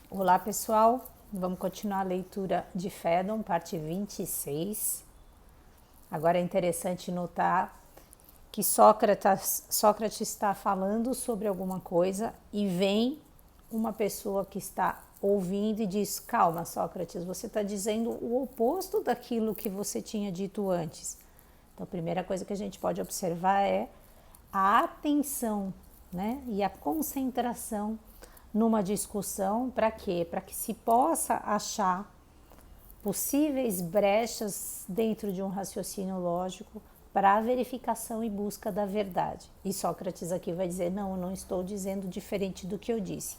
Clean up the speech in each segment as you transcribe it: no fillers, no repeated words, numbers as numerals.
Olá pessoal, vamos continuar a leitura de Fédon, parte 26. Agora é interessante notar que Sócrates está falando sobre alguma coisa e vem uma pessoa que está ouvindo e diz: calma, Sócrates, você está dizendo o oposto daquilo que você tinha dito antes. Então a primeira coisa que a gente pode observar é a atenção, né, e a concentração numa discussão. Para quê? Para que se possa achar possíveis brechas dentro de um raciocínio lógico para a verificação e busca da verdade. E Sócrates aqui vai dizer: não, eu não estou dizendo diferente do que eu disse.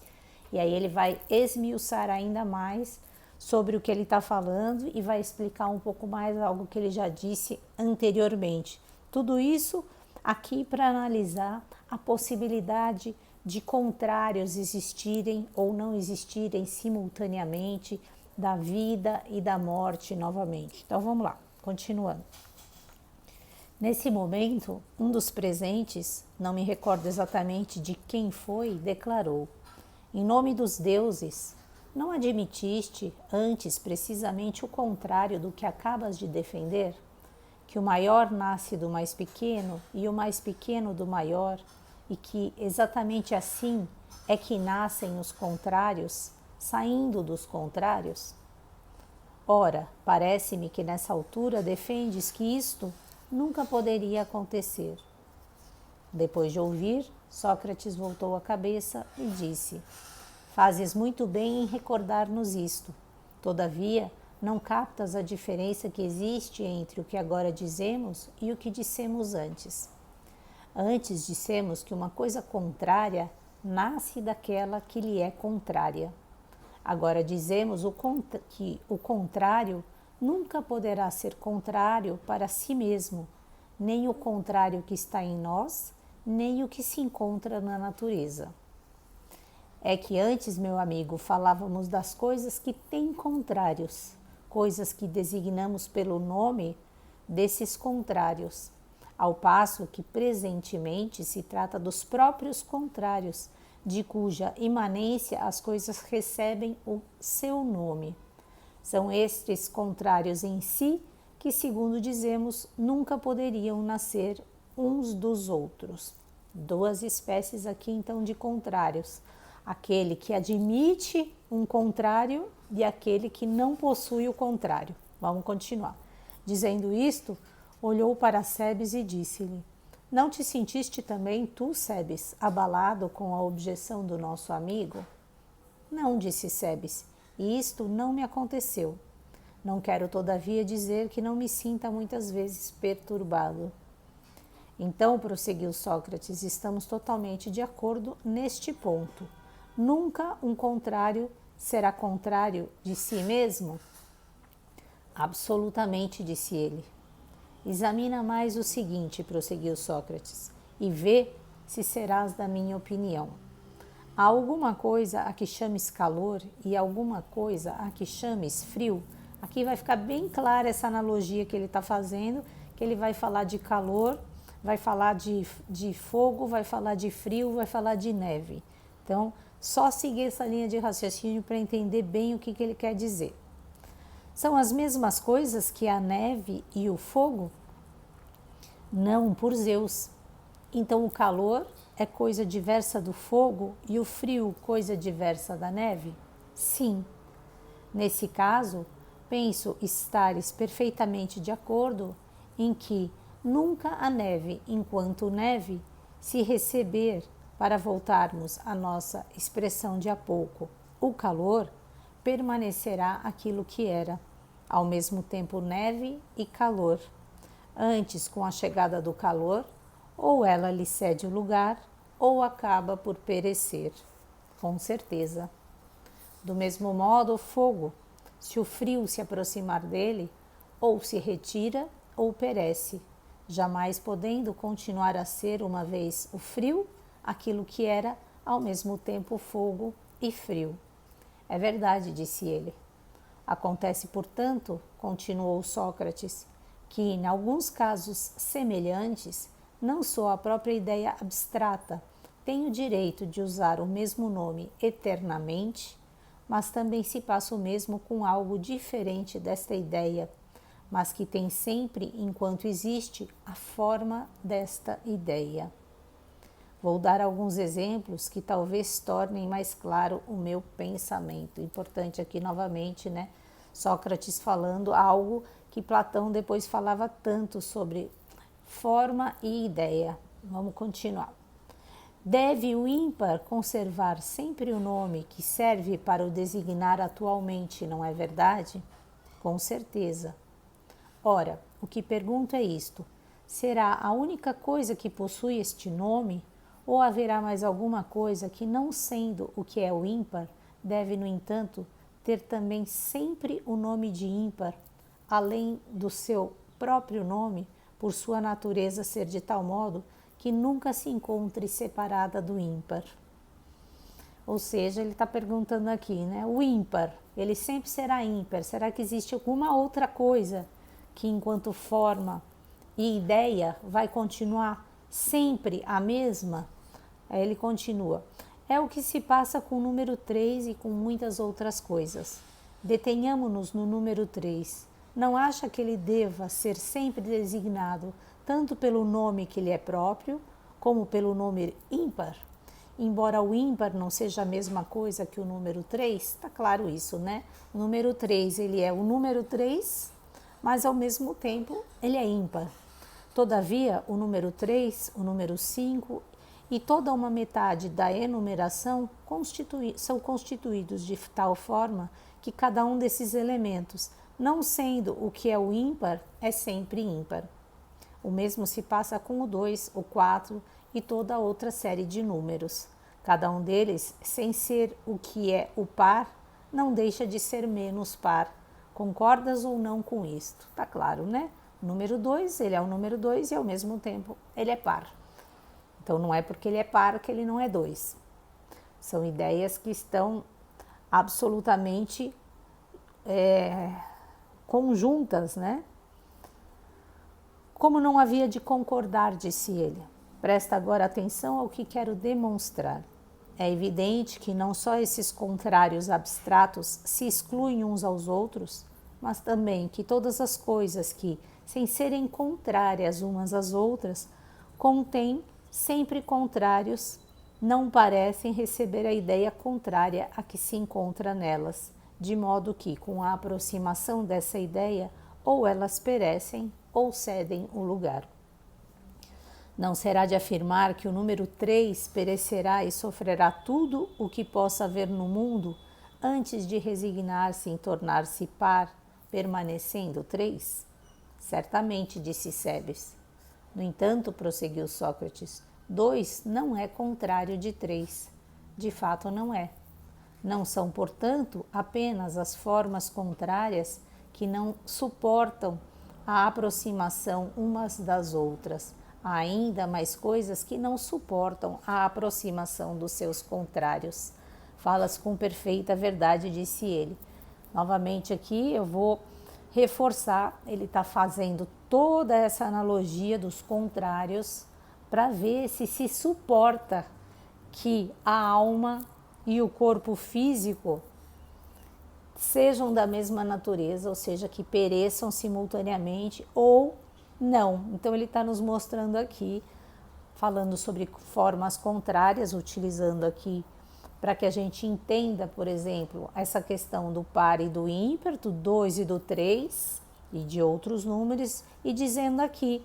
E aí ele vai esmiuçar ainda mais sobre o que ele está falando e vai explicar um pouco mais algo que ele já disse anteriormente. Tudo isso aqui para analisar a possibilidade de contrários existirem ou não existirem simultaneamente, da vida e da morte novamente. Então vamos lá, continuando. Nesse momento, um dos presentes, não me recordo exatamente de quem foi, declarou: em nome dos deuses, não admitiste antes precisamente o contrário do que acabas de defender? Que o maior nasce do mais pequeno e o mais pequeno do maior, e que exatamente assim é que nascem os contrários, saindo dos contrários? Ora, parece-me que nessa altura defendes que isto nunca poderia acontecer. Depois de ouvir, Sócrates voltou a cabeça e disse: fazes muito bem em recordar-nos isto. Todavia, não captas a diferença que existe entre o que agora dizemos e o que dissemos antes. Antes dissemos que uma coisa contrária nasce daquela que lhe é contrária. Agora dizemos que o contrário nunca poderá ser contrário para si mesmo, nem o contrário que está em nós, nem o que se encontra na natureza. É que antes, meu amigo, falávamos das coisas que têm contrários, coisas que designamos pelo nome desses contrários, ao passo que presentemente se trata dos próprios contrários, de cuja imanência as coisas recebem o seu nome. São estes contrários em si que, segundo dizemos, nunca poderiam nascer uns dos outros. Duas espécies aqui então de contrários: aquele que admite um contrário e aquele que não possui o contrário. Vamos continuar. Dizendo isto, olhou para Cebes e disse-lhe: não te sentiste também tu, Cebes, abalado com a objeção do nosso amigo? Não, disse Cebes, e isto não me aconteceu. Não quero, todavia, dizer que não me sinta muitas vezes perturbado. Então, prosseguiu Sócrates, estamos totalmente de acordo neste ponto. Nunca um contrário será contrário de si mesmo? Absolutamente, disse ele. Examina mais o seguinte, prosseguiu Sócrates, e vê se serás da minha opinião. Há alguma coisa a que chames calor e alguma coisa a que chames frio? Aqui vai ficar bem clara essa analogia que ele está fazendo, que ele vai falar de calor, vai falar de fogo, vai falar de frio, vai falar de neve. Então, só seguir essa linha de raciocínio para entender bem o que ele quer dizer. São as mesmas coisas que a neve e o fogo? Não, por Zeus. Então o calor é coisa diversa do fogo e o frio coisa diversa da neve? Sim. Nesse caso, penso estares perfeitamente de acordo em que nunca a neve, enquanto neve, se receber, para voltarmos à nossa expressão de há pouco, o calor, permanecerá aquilo que era, ao mesmo tempo neve e calor. Antes, com a chegada do calor, ou ela lhe cede o lugar, ou acaba por perecer, com certeza. Do mesmo modo, o fogo, se o frio se aproximar dele, ou se retira ou perece, jamais podendo continuar a ser uma vez o frio, aquilo que era ao mesmo tempo fogo e frio. É verdade, disse ele. Acontece, portanto, continuou Sócrates, que em alguns casos semelhantes, não só a própria ideia abstrata tem o direito de usar o mesmo nome eternamente, mas também se passa o mesmo com algo diferente desta ideia, mas que tem sempre, enquanto existe, a forma desta ideia. Vou dar alguns exemplos que talvez tornem mais claro o meu pensamento. Importante aqui novamente, né? Sócrates falando algo que Platão depois falava tanto sobre forma e ideia. Vamos continuar. Deve o ímpar conservar sempre o nome que serve para o designar atualmente, não é verdade? Com certeza. Ora, o que pergunto é isto: será a única coisa que possui este nome? Ou haverá mais alguma coisa que, não sendo o que é o ímpar, deve, no entanto, ter também sempre o nome de ímpar, além do seu próprio nome, por sua natureza ser de tal modo que nunca se encontre separada do ímpar? Ou seja, ele está perguntando aqui, né? O ímpar, ele sempre será ímpar. Será que existe alguma outra coisa que, enquanto forma e ideia, vai continuar sempre a mesma? Aí ele continua. É o que se passa com o número 3 e com muitas outras coisas. Detenhamo-nos no número 3. Não acha que ele deva ser sempre designado tanto pelo nome que lhe é próprio, como pelo nome ímpar? Embora o ímpar não seja a mesma coisa que o número 3, está claro isso, né? O número 3, ele é o número 3, mas ao mesmo tempo ele é ímpar. Todavia, o número 3, o número 5 e toda uma metade da enumeração são constituídos de tal forma que cada um desses elementos, não sendo o que é o ímpar, é sempre ímpar. O mesmo se passa com o 2, o 4 e toda a outra série de números. Cada um deles, sem ser o que é o par, não deixa de ser menos par. Concordas ou não com isto? Tá claro, né? O número 2, ele é o número 2 e ao mesmo tempo ele é par. Então não é porque ele é par que ele não é 2. São ideias que estão absolutamente conjuntas, né? Como não havia de concordar, disse ele. Presta agora atenção ao que quero demonstrar. É evidente que não só esses contrários abstratos se excluem uns aos outros, mas também que todas as coisas que, sem serem contrárias umas às outras, contêm sempre contrários, não parecem receber a ideia contrária a que se encontra nelas, de modo que, com a aproximação dessa ideia, ou elas perecem ou cedem o lugar. Não será de afirmar que o número 3 perecerá e sofrerá tudo o que possa haver no mundo antes de resignar-se em tornar-se par, permanecendo 3? Certamente, disse Cebes. No entanto, prosseguiu Sócrates, 2 não é contrário de 3. De fato, não é. Não são, portanto, apenas as formas contrárias que não suportam a aproximação umas das outras. Há ainda mais coisas que não suportam a aproximação dos seus contrários. Falas com perfeita verdade, disse ele. Novamente aqui eu vou reforçar, ele está fazendo toda essa analogia dos contrários para ver se suporta que a alma e o corpo físico sejam da mesma natureza, ou seja, que pereçam simultaneamente ou não. Então ele está nos mostrando aqui, falando sobre formas contrárias, utilizando aqui para que a gente entenda, por exemplo, essa questão do par e do ímpar, do 2 e do 3 e de outros números, e dizendo aqui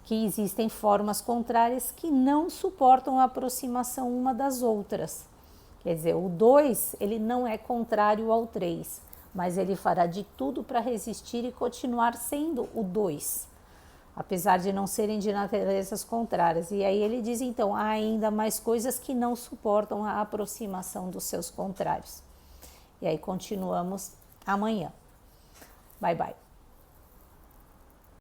que existem formas contrárias que não suportam a aproximação uma das outras. Quer dizer, o 2 ele não é contrário ao 3, mas ele fará de tudo para resistir e continuar sendo o 2, apesar de não serem de naturezas contrárias. E aí ele diz, então, há ainda mais coisas que não suportam a aproximação dos seus contrários. E aí continuamos amanhã. Bye, bye.